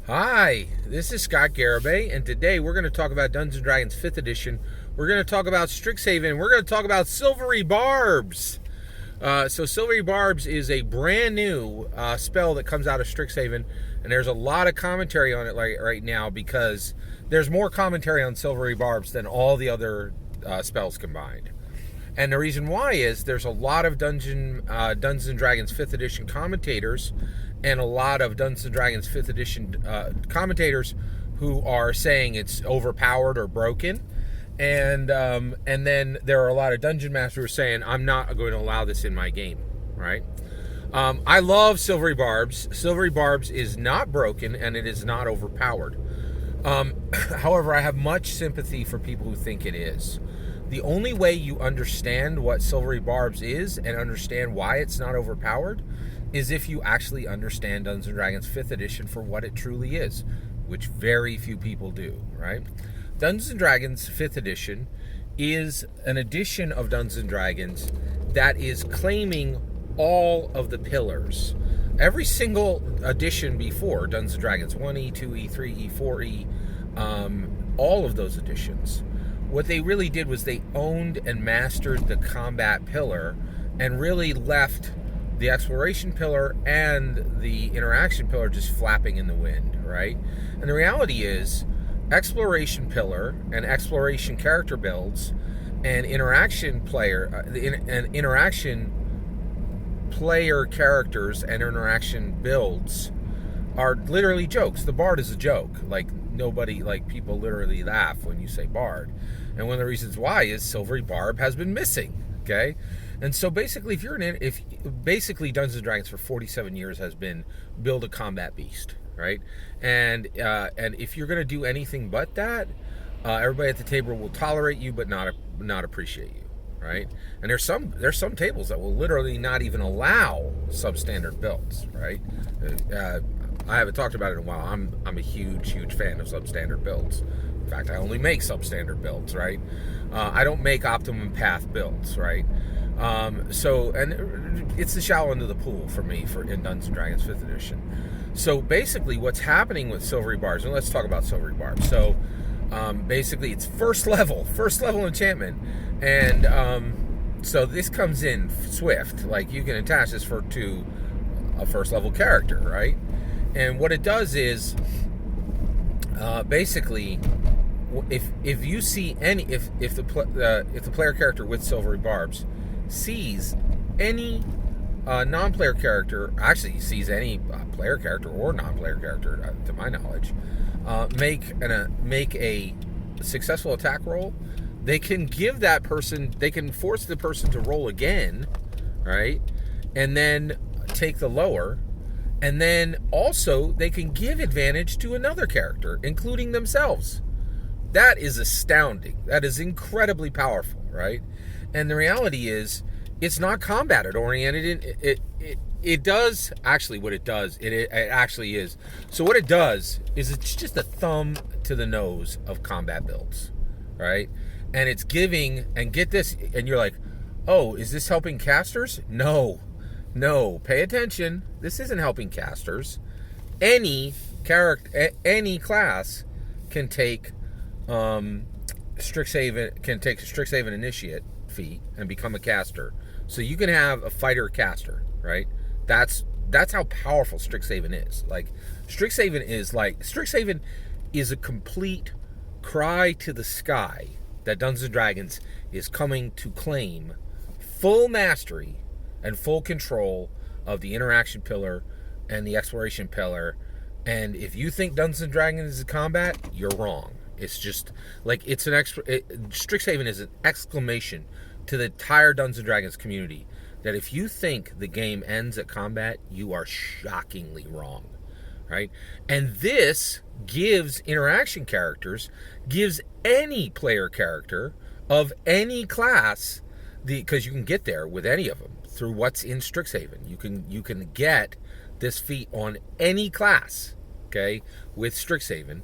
Hi, this is Scott Garibay, and today we're going to talk about Dungeons & Dragons 5th Edition. We're going to talk about Strixhaven. We're going to talk about Silvery Barbs. So Silvery Barbs is a brand new spell that comes out of Strixhaven, and there's a lot of commentary on it right now because there's more commentary on Silvery Barbs than all the other spells combined. And the reason why is there's a lot of Dungeons & Dragons 5th Edition commentators and a lot of Dungeons & Dragons 5th Edition commentators who are saying it's overpowered or broken. And then there are a lot of Dungeon Masters who are saying, I'm not going to allow this in my game, right? I love Silvery Barbs. Silvery Barbs is not broken, and it is not overpowered. However, I have much sympathy for people who think it is. The only way you understand what Silvery Barbs is and understand why it's not overpowered is if you actually understand Dungeons & Dragons 5th Edition for what it truly is, which very few people do, right? Dungeons & Dragons 5th Edition is an edition of Dungeons & Dragons that is claiming all of the pillars. Every single edition before, Dungeons & Dragons 1E, 2E, 3E, 4E, all of those editions, what they really did was they owned and mastered the combat pillar and really left the exploration pillar and the interaction pillar just flapping in the wind, right? And the reality is, exploration pillar and exploration character builds and interaction player characters and interaction builds are literally jokes. The bard is a joke. People literally laugh when you say bard. And one of the reasons why is Silvery Barb has been missing. Okay, and so basically, basically Dungeons & Dragons for 47 years has been build a combat beast, right? And if you're going to do anything but that, everybody at the table will tolerate you, but not appreciate you, right? And there's some tables that will literally not even allow substandard builds, right? I haven't talked about it in a while. I'm a huge fan of substandard builds. In fact, I only make substandard builds, right? I don't make optimum path builds, right? And it's the shallow end of the pool for me in Dungeons & Dragons 5th Edition. So basically what's happening with Silvery Barbs, and let's talk about Silvery Barbs. So basically it's first level enchantment. And so this comes in swift. Like you can attach this to a first level character, right? And what it does is basically, if you see if the player character with Silvery Barbs sees any non-player character, actually sees any player character or non-player character, to my knowledge, make a successful attack roll, they can force the person to roll again, right, and then take the lower. And then also they can give advantage to another character, including themselves. That is astounding. That is incredibly powerful, right? And the reality is, it's not combat oriented. It does actually what it does. It actually is. So what it does is it's just a thumb to the nose of combat builds, right? And it's giving, and get this, and you're like, oh, is this helping casters? No, pay attention. This isn't helping casters. Any class can take Strixhaven initiate feat and become a caster. So you can have a fighter caster, right? That's how powerful Strixhaven is. Strixhaven is a complete cry to the sky that Dungeons & Dragons is coming to claim full mastery and full control of the interaction pillar and the exploration pillar. And if you think Dungeons & Dragons is combat, you're wrong. It's just Strixhaven is an exclamation to the entire Dungeons & Dragons community that if you think the game ends at combat, you are shockingly wrong, right? And this gives interaction characters, gives any player character of any class, because you can get there with any of them through what's in Strixhaven. You can get this feat on any class, okay, with Strixhaven.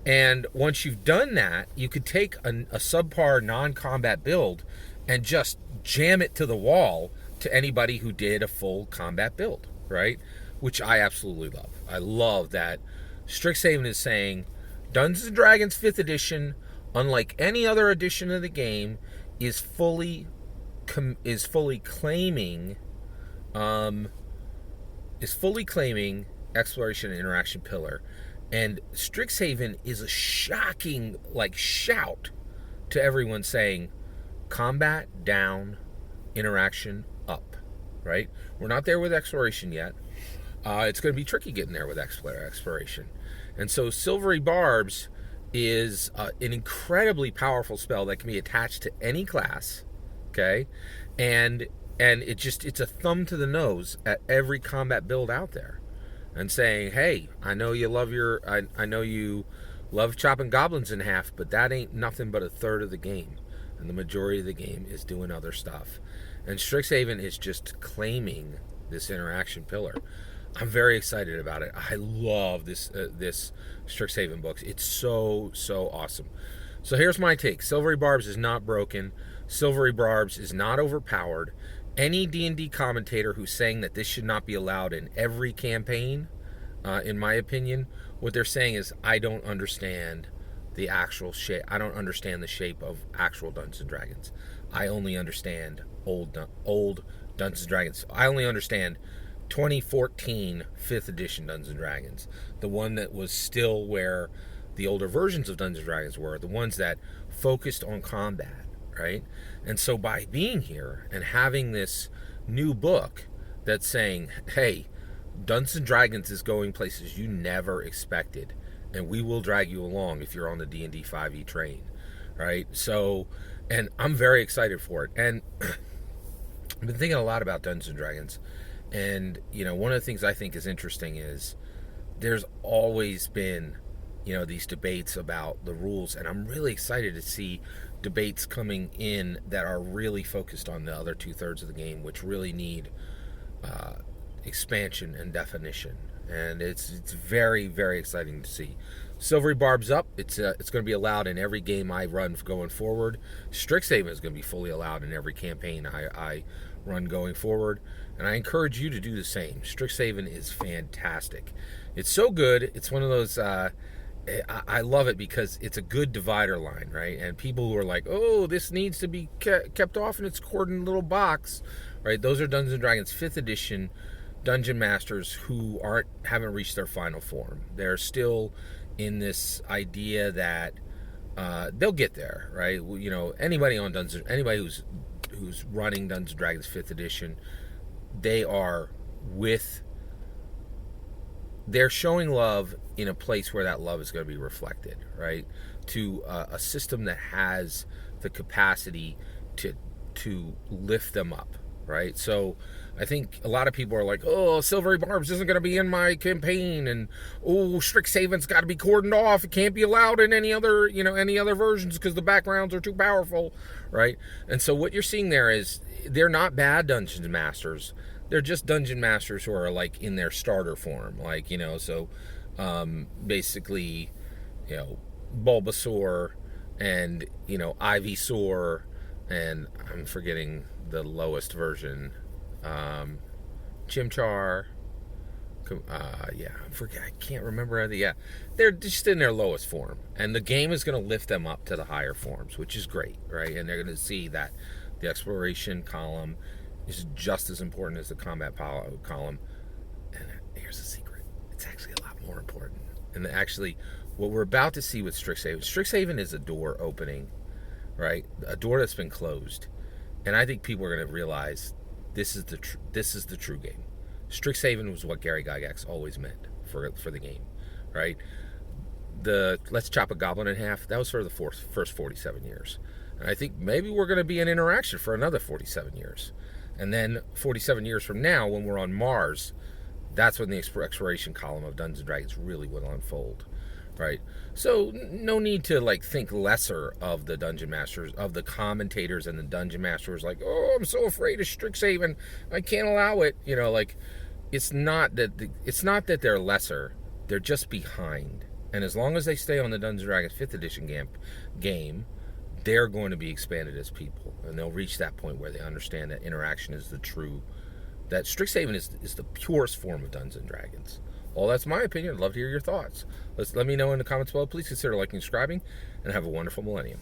And once you've done that, you could take a subpar non-combat build and just jam it to the wall to anybody who did a full combat build, right? Which I absolutely love. I love that Strixhaven is saying Dungeons and Dragons 5th edition, unlike any other edition of the game, is fully claiming exploration and interaction pillar. And Strixhaven is a shocking shout to everyone saying combat down, interaction up, right? We're not there with exploration yet. It's going to be tricky getting there with exploration. And so Silvery Barbs is an incredibly powerful spell that can be attached to any class, okay? And it's a thumb to the nose at every combat build out there, and saying, hey, I know you love chopping goblins in half, but that ain't nothing but a third of the game, and the majority of the game is doing other stuff. And Strixhaven is just claiming this interaction pillar. I'm very excited about it. I love this Strixhaven books. It's so awesome. So here's my take. Silvery Barbs is not broken. Silvery Barbs is not overpowered. Any D&D commentator who's saying that this should not be allowed in every campaign, in my opinion, what they're saying is, I don't understand the actual shape. I don't understand the shape of actual Dungeons and Dragons. I only understand old Dungeons and Dragons. I only understand 2014 5th edition Dungeons and Dragons, the one that was still where the older versions of Dungeons and Dragons were, the ones that focused on combat, right? And so by being here and having this new book that's saying, hey, Dungeons and Dragons is going places you never expected, and we will drag you along if you're on the D&D 5e train, right? So, and I'm very excited for it. And I've been thinking a lot about Dungeons and Dragons. And, one of the things I think is interesting is there's always been, these debates about the rules. And I'm really excited to see debates coming in that are really focused on the other 2/3 of the game, which really need expansion and definition. And it's very, very exciting to see. Silvery Barbs up. It's going to be allowed in every game I run going forward. Strixhaven is going to be fully allowed in every campaign I run going forward. And I encourage you to do the same. Strixhaven is fantastic. It's so good. It's one of those... I love it because it's a good divider line, right? And people who are like, oh, this needs to be kept off in its cordon little box, right? Those are Dungeons & Dragons 5th edition dungeon masters who haven't reached their final form. They're still in this idea that they'll get there, right? Anybody on anybody who's running Dungeons & Dragons 5th edition, they're showing love in a place where that love is going to be reflected, right? To a system that has the capacity to lift them up, right? So I think a lot of people are like, oh, Silvery Barbs isn't going to be in my campaign, and oh, Strixhaven's got to be cordoned off. It can't be allowed in any other versions because the backgrounds are too powerful, right? And so what you're seeing there is they're not bad dungeon masters. They're just dungeon masters who are in their starter form, basically, Bulbasaur and Ivysaur, and I'm forgetting the lowest version, Chimchar. I can't remember. They're just in their lowest form, and the game is going to lift them up to the higher forms, which is great, right? And they're going to see that the exploration column is just as important as the combat column. And here's the secret. It's actually a lot more important. And actually, what we're about to see with Strixhaven is a door opening, right? A door that's been closed. And I think people are going to realize this is the true game. Strixhaven was what Gary Gygax always meant for the game, right? The let's chop a goblin in half, that was for the first 47 years. And I think maybe we're going to be in interaction for another 47 years. And then 47 years from now, when we're on Mars, that's when the exploration column of Dungeons & Dragons really will unfold, right? So no need to think lesser of the dungeon masters, of the commentators and the dungeon masters, oh, I'm so afraid of Strixhaven, I can't allow it. It's not that they're lesser, they're just behind. And as long as they stay on the Dungeons & Dragons 5th edition game, they're going to be expanded as people, and they'll reach that point where they understand that interaction is that Strixhaven is the purest form of Dungeons & Dragons. all that's my opinion. I'd love to hear your thoughts. Let me know in the comments below. Please consider liking and subscribing, and have a wonderful millennium.